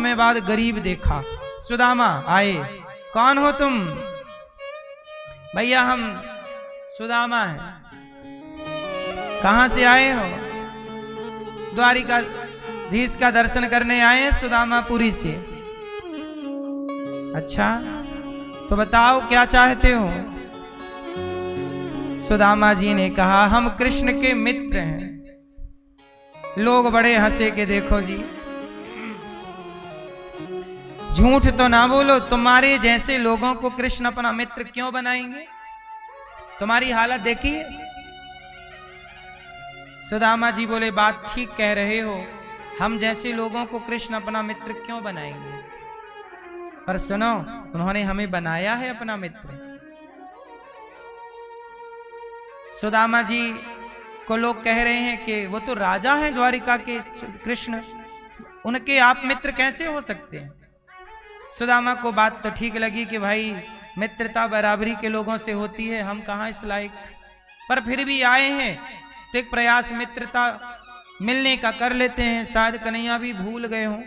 में बाद गरीब देखा, सुदामा आए, कौन हो तुम? भैया हम सुदामा हैं। कहां से आए हो? द्वारिकाधीश का दर्शन करने आए हैं सुदामापुरी से। अच्छा तो बताओ क्या चाहते हो? सुदामा जी ने कहा हम कृष्ण के मित्र हैं। लोग बड़े हंसे के देखो जी, झूठ तो ना बोलो, तुम्हारे जैसे लोगों को कृष्ण अपना मित्र क्यों बनाएंगे? तुम्हारी हालत देखिए। सुदामा जी बोले बात ठीक कह रहे हो, हम जैसे लोगों को कृष्ण अपना मित्र क्यों बनाएंगे? पर सुनो, उन्होंने हमें बनाया है अपना मित्र। सुदामा जी को लोग कह रहे हैं कि वो तो राजा हैं द्वारिका के कृष्ण, उनके आप मित्र कैसे हो सकते हैं? सुदामा को बात तो ठीक लगी कि भाई मित्रता बराबरी के लोगों से होती है, हम कहाँ इस लायक, पर फिर भी आए हैं तो एक प्रयास मित्रता मिलने का कर लेते हैं। शायद कन्हैया भी भूल गए हों,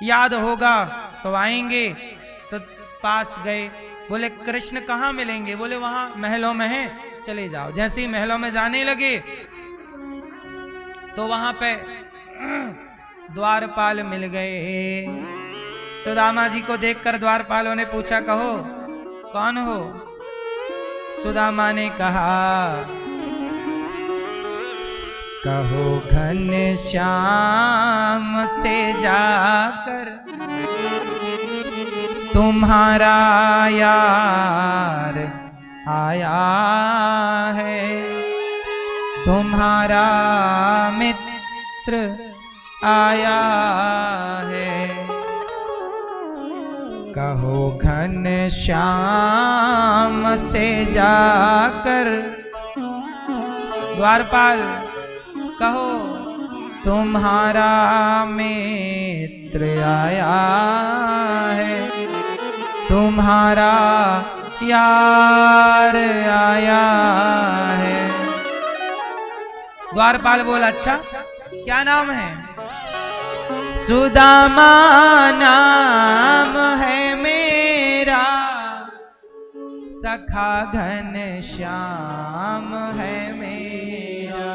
याद होगा तो आएंगे। तो पास गए, बोले कृष्ण कहाँ मिलेंगे? बोले वहां महलों में हैं, चले जाओ। जैसे ही महलों में जाने लगे तो वहां पे द्वारपाल मिल गए। सुदामा जी को देखकर द्वारपालों ने पूछा कहो कौन हो? सुदामा ने कहा कहो घन श्याम से जाकर तुम्हारा यार आया है, तुम्हारा मित्र आया है। कहो घन श्याम से जाकर, द्वारपाल कहो तुम्हारा मित्र आया है, तुम्हारा यार आया है। द्वारपाल बोला अच्छा क्या नाम है? सुदामा नाम है मेरा, सखा घन श्याम है मेरा।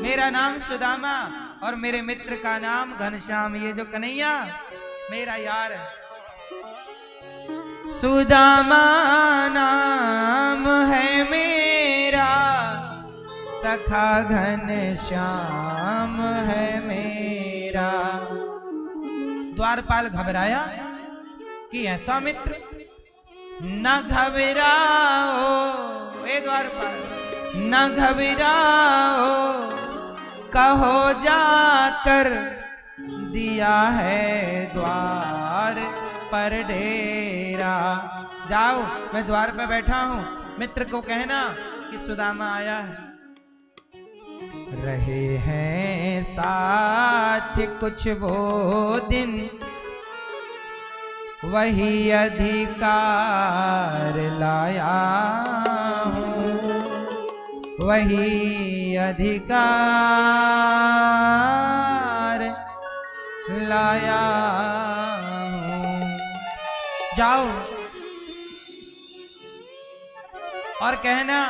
मेरा नाम सुदामा और मेरे मित्र का नाम घनश्याम। ये जो कन्हैया मेरा यार है। सुदामा नाम है मेरा, सखा घन श्याम है मेरा। द्वारपाल घबराया कि ऐसा मित्र। न घबराओ ए द्वारपाल, न घबराओ, कहो जाकर दिया है द्वार पर डेरा। जाओ मैं द्वार पर बैठा हूं, मित्र को कहना कि सुदामा आया है। रहे हैं साथ कुछ वो दिन, वही अधिकार लाया हूं, वही अधिकार लाया हूं। जाओ और कहना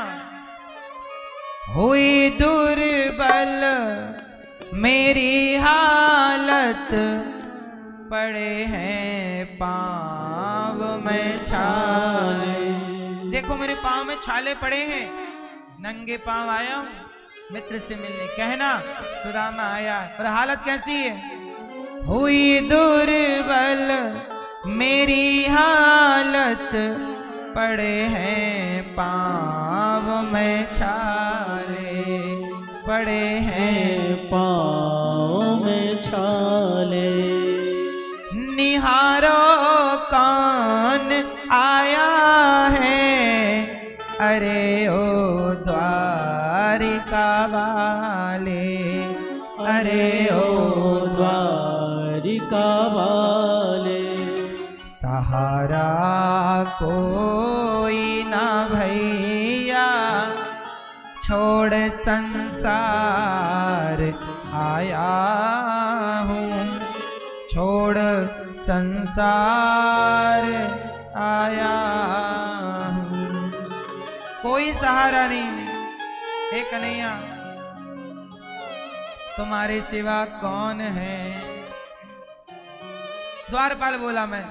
हुई दुर्बल मेरी हालत, पड़े हैं पांव में छाले। देखो मेरे पांव में छाले पड़े हैं, नंगे पांव आया हूं मित्र से मिलने। कहना सुदामा आया और हालत कैसी है? हुई दुर्बल मेरी हालत, पड़े हैं पांव में छाले, पड़े हैं पांव में छाले। निहारो कौन आया है, अरे ओ द्वारिका वाले, अरे ओ द्वारिका वाले। सहारा कोई ना भैया, छोड़ संसार आया हूँ, छोड़ संसार आया हूँ। कोई सहारा नहीं। हे कन्हैया, तुम्हारे सिवा कौन है? द्वारपाल बोला, मैं।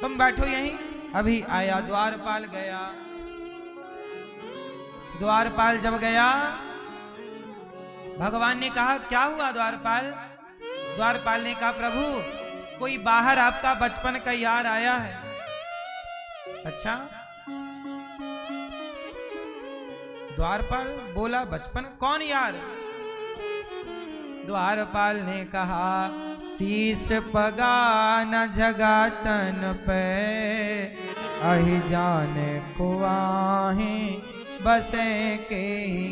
तुम बैठो यहीं, अभी आया। द्वारपाल गया। द्वारपाल जब गया, भगवान ने कहा, क्या हुआ द्वारपाल? द्वारपाल ने कहा, प्रभु कोई बाहर आपका बचपन का यार आया है। अच्छा? द्वारपाल बोला, बचपन? कौन यार? द्वारपाल ने कहा, शीश पगा न जगा तन पे, अहि जाने को आहे बसे के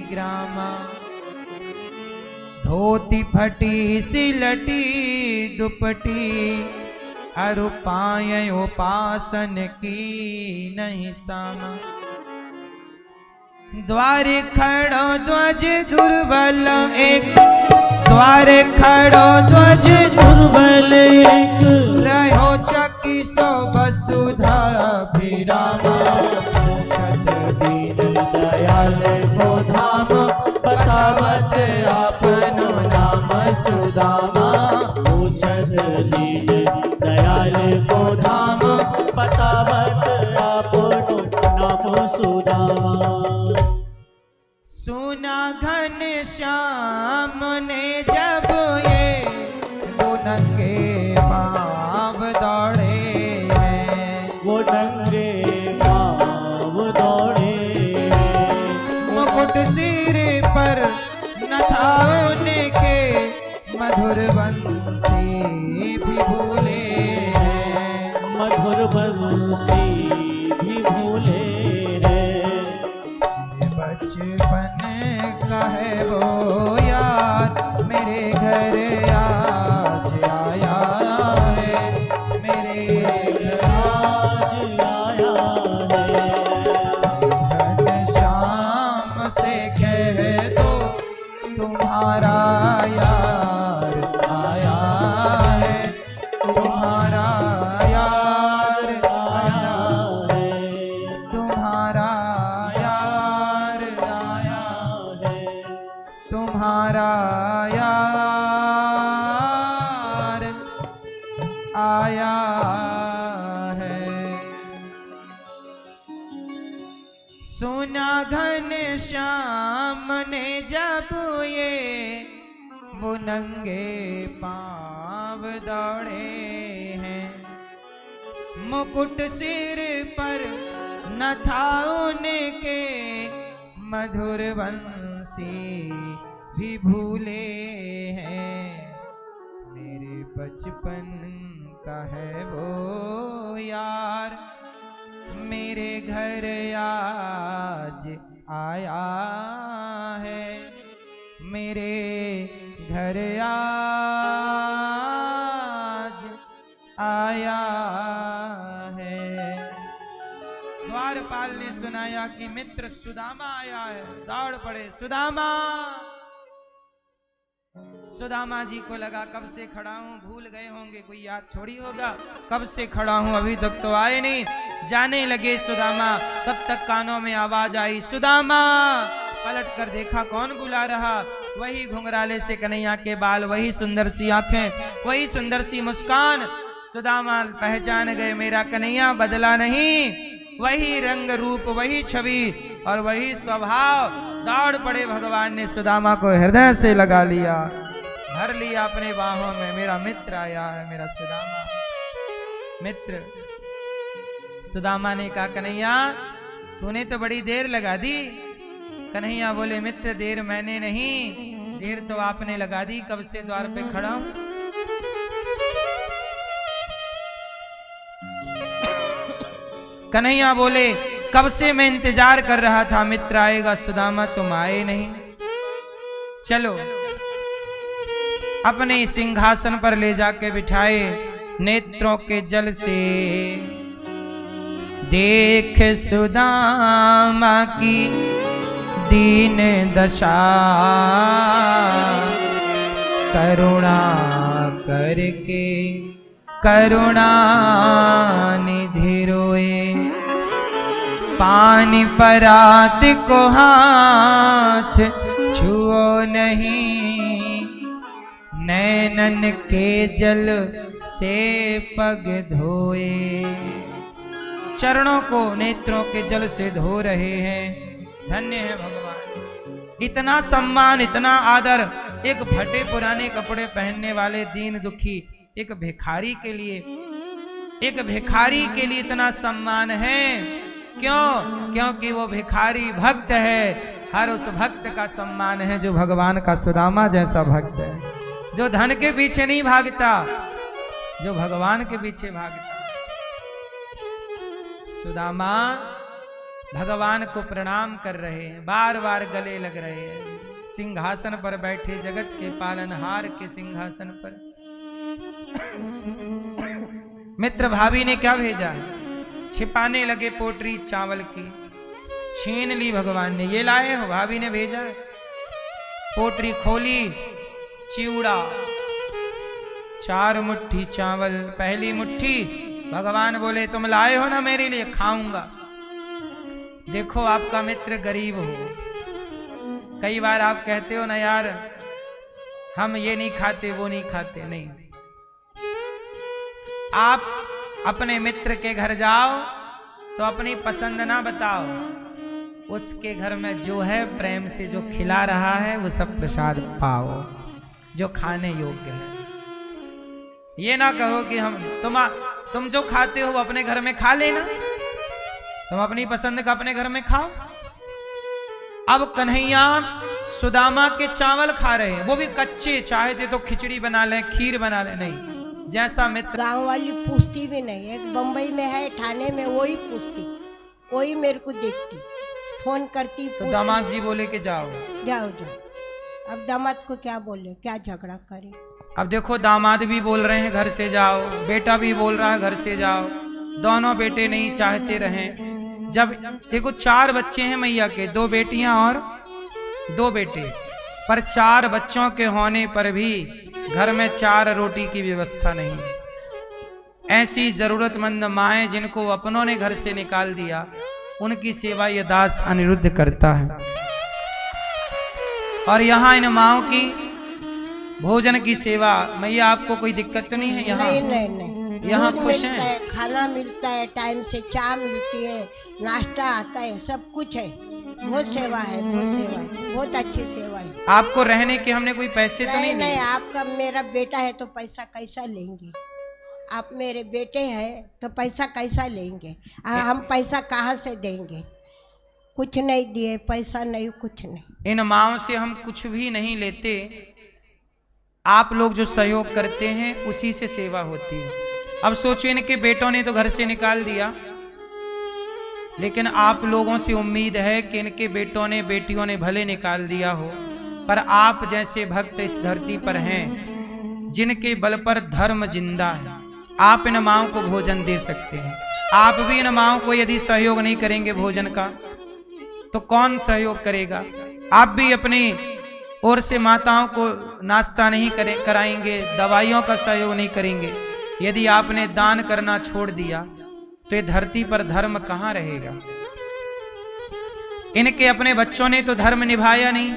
ग्रामा। धोती फटी सिलटी दुपटी, अरु पाए उपासन की नहीं सामा। द्वारे खड़ो ध्वज दुर्बल एक, द्वारे खड़ो ध्वज दुर्बल एक, रहो चकी सो वसुधा अभिरामा। दीन दयाल को धाम, बतावत आपनो नाम सुदामा। पूछत दीन दयाल को धाम, बतावत आपनो नाम सुदामा। सुना घन श्याम ने जब ये वो नंगे पाँव दौड़े हैं, वो नंगे पाँव दौड़े, मुकुट सिर पर न था उनके, मधुर बंसी भी भूले हैं, मधुर बंसी भी भूले हैं। बचपन का है वो यार, मेरे घर आज आया है, मेरे घर आज आया है। घनश्याम से कह दो, तुम्हारा यार आया है, तुम्हारा यार आया है, तुम्हारा यार आया है, तुम्हारा यार आया है। सुना घन श्याम ने जब ये वो नंगे पाँव दौड़े हैं, मुकुट सिर पर न था उनके, मधुर बंसी भी भूले हैं। मेरे बचपन का है वो यार, मेरे घर आज आया है, मेरे घर आज आया है। द्वारपाल ने सुनाया कि मित्र सुदामा आया है। दौड़ पड़े, सुदामा। सुदामा जी को लगा कब से खड़ा हूं, भूल गए होंगे, कोई याद थोड़ी होगा, कब से खड़ा हूं, अभी तक तो आए नहीं। जाने लगे सुदामा, तब तक कानों में आवाज आई, सुदामा। पलट कर देखा, कौन बुला रहा? वही घुंघराले से कन्हैया के बाल, वही सुंदर सी आंखें, वही सुंदर सी मुस्कान। सुदामा पहचान गए, मेरा कन्हैया बदला नहीं, वही रंग रूप, वही छवि और वही स्वभाव। दौड़ पड़े, भगवान ने सुदामा को हृदय से लगा लिया, भर लिया अपने बाहों में। मेरा मित्र आया है, मेरा सुदामा मित्र। सुदामा ने कहा, कन्हैया तूने तो बड़ी देर लगा दी। कन्हैया बोले, मित्र देर मैंने नहीं, देर तो आपने लगा दी, कब से द्वार पे खड़ा हूं। कन्हैया बोले, कब से मैं इंतजार कर रहा था, मित्र आएगा, सुदामा तुम आए नहीं। चलो अपने सिंहासन पर ले जाके बिठाए, नेत्रों के जल से देख सुदामा की दीन दशा, करुणा करके करुणा निधि रोए। पानी परात को हाथ छुओ नहीं, नैनन के जल से पग धोए। चरणों को नेत्रों के जल से धो रहे हैं। धन्य है भगवान। इतना सम्मान, इतना आदर एक फटे पुराने कपड़े पहनने वाले दीन दुखी एक भिखारी के लिए, एक भिखारी के लिए इतना सम्मान है। क्यों? क्योंकि वो भिखारी भक्त है। हर उस भक्त का सम्मान है जो भगवान का सुदामा जैसा भक्त है, जो धन के पीछे नहीं भागता, जो भगवान के पीछे भागता। सुदामा भगवान को प्रणाम कर रहे हैं, बार बार गले लग रहे हैं। सिंहासन पर बैठे जगत के पालनहार के सिंहासन पर मित्र भाभी ने क्या भेजा? छिपाने लगे पोटरी चावल की, छीन ली भगवान ने। ये लाए हो? भाभी ने भेजा। पोटरी खोली, चिवड़ा, 4 मुट्ठी चावल। पहली मुट्ठी भगवान बोले तुम लाए हो ना मेरे लिए, खाऊंगा। देखो आपका मित्र गरीब हो। कई बार आप कहते हो ना यार हम ये नहीं खाते वो नहीं खाते, नहीं। आप अपने मित्र के घर जाओ तो अपनी पसंद ना बताओ, उसके घर में जो है प्रेम से जो खिला रहा है वो सब प्रसाद पाओ जो खाने योग्य है। ये ना कहो कि तुम जो खाते हो वो अपने घर में खा लेना, तुम अपनी पसंद का अपने घर में खाओ। अब कन्हैया सुदामा के चावल खा रहे हैं, वो भी कच्चे। चाहते तो खिचड़ी बना लें, खीर बना लें, नहीं। जैसा मित्र गांव वाली पूछती भी नहीं। एक बम्बई में है, ठाणे में, वही पूछती, वही मेरे को देखती, फोन करती। तो दामाद जी बोले कि जाओ जाओ जाओ। अब दामाद को क्या बोले, क्या झगड़ा करे? अब देखो दामाद भी बोल रहे हैं घर से जाओ, बेटा भी बोल रहा है घर से जाओ। दोनों बेटे नहीं चाहते रहे। जब देखो 4 बच्चे हैं मैया के, 2 बेटियां और 2 बेटे, पर 4 बच्चों के होने पर भी घर में 4 रोटी की व्यवस्था नहीं। ऐसी जरूरतमंद माएं जिनको अपनों ने घर से निकाल दिया, उनकी सेवा यह दास अनिरुद्ध करता है। और यहाँ इन माओं की भोजन की सेवा, मैया आपको कोई दिक्कत तो नहीं है यहाँ? नहीं नहीं नहीं, यहाँ दूध खुश मिलता हैं? है, खाना मिलता है, टाइम से चाय मिलती है, नाश्ता आता है, सब कुछ है। बहुत सेवा है, बहुत सेवा है, बहुत अच्छी सेवा है। आपको रहने के हमने कोई पैसे तो नहीं नहीं, दिए? आपका मेरा बेटा है तो पैसा कैसा लेंगे? आप मेरे बेटे हैं तो पैसा कैसा लेंगे? हम पैसा कहाँ से देंगे? कुछ नहीं दिए, पैसा नहीं, कुछ नहीं। इन माओं से हम कुछ भी नहीं लेते। आप लोग जो सहयोग करते हैं उसी से सेवा होती है। अब सोचो इनके बेटों ने तो घर से निकाल दिया, लेकिन आप लोगों से उम्मीद है कि इनके बेटों ने बेटियों ने भले निकाल दिया हो, पर आप जैसे भक्त इस धरती पर हैं जिनके बल पर धर्म जिंदा है, आप इन माओं को भोजन दे सकते हैं। आप भी इन माओं को यदि सहयोग नहीं करेंगे भोजन का तो कौन सहयोग करेगा? आप भी अपनी ओर से माताओं को नाश्ता नहीं कराएंगे, दवाइयों का सहयोग नहीं करेंगे। यदि आपने दान करना छोड़ दिया तो ये धरती पर धर्म कहाँ रहेगा? इनके अपने बच्चों ने तो धर्म निभाया नहीं।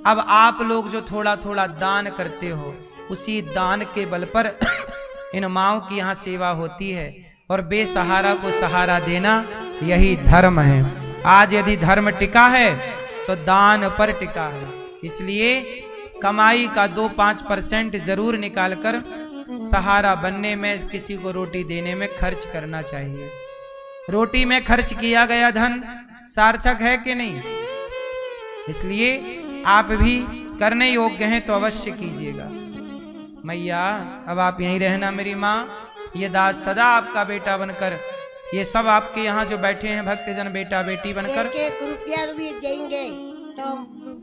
अब आप लोग जो थोड़ा थोड़ा दान करते हो, उसी दान के बल पर इन माओं की यहाँ सेवा होती है। और बेसहारा को सहारा देना यही धर्म है। आज यदि धर्म टिका है तो दान पर टिका है। इसलिए कमाई का 2-5% जरूर निकालकर सहारा बनने में, किसी को रोटी देने में खर्च करना चाहिए। रोटी में खर्च किया गया धन सार्थक है कि नहीं? इसलिए आप भी करने योग्य हैं तो अवश्य कीजिएगा। मैया अब आप यहीं रहना मेरी माँ। ये दास सदा आपका बेटा बनकर, ये सब आपके यहाँ जो बैठे हैं भक्तजन बेटा बेटी बनकर 1-1 रुपया भी देंगे तो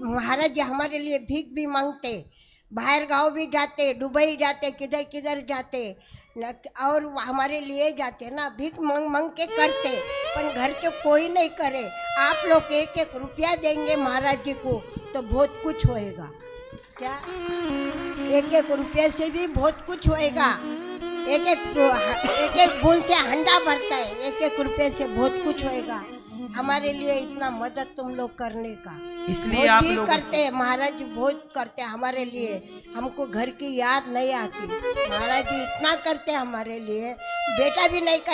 महाराज जी हमारे लिए भीख भी मांगते, बाहर गांव भी जाते, दुबई जाते, किधर किधर जाते और हमारे लिए जाते ना, भीख मांग मांग के करते, पर घर के कोई नहीं करे। आप लोग 1-1 रुपया देंगे महाराज जी को तो बहुत कुछ होएगा। क्या 1-1 रुपये से भी बहुत कुछ होएगा? एक एक बूंद से हंडा भरता है, एक एक रुपए से बहुत कुछ होएगा। हमारे लिए इतना मदद तुम लोग करने का इसलिए बहुत आप ही लोग करते हैं महाराज जी, बहुत करते हैं हमारे लिए। हमको घर की याद नहीं आती, महाराज जी इतना करते हैं हमारे लिए, बेटा भी नहीं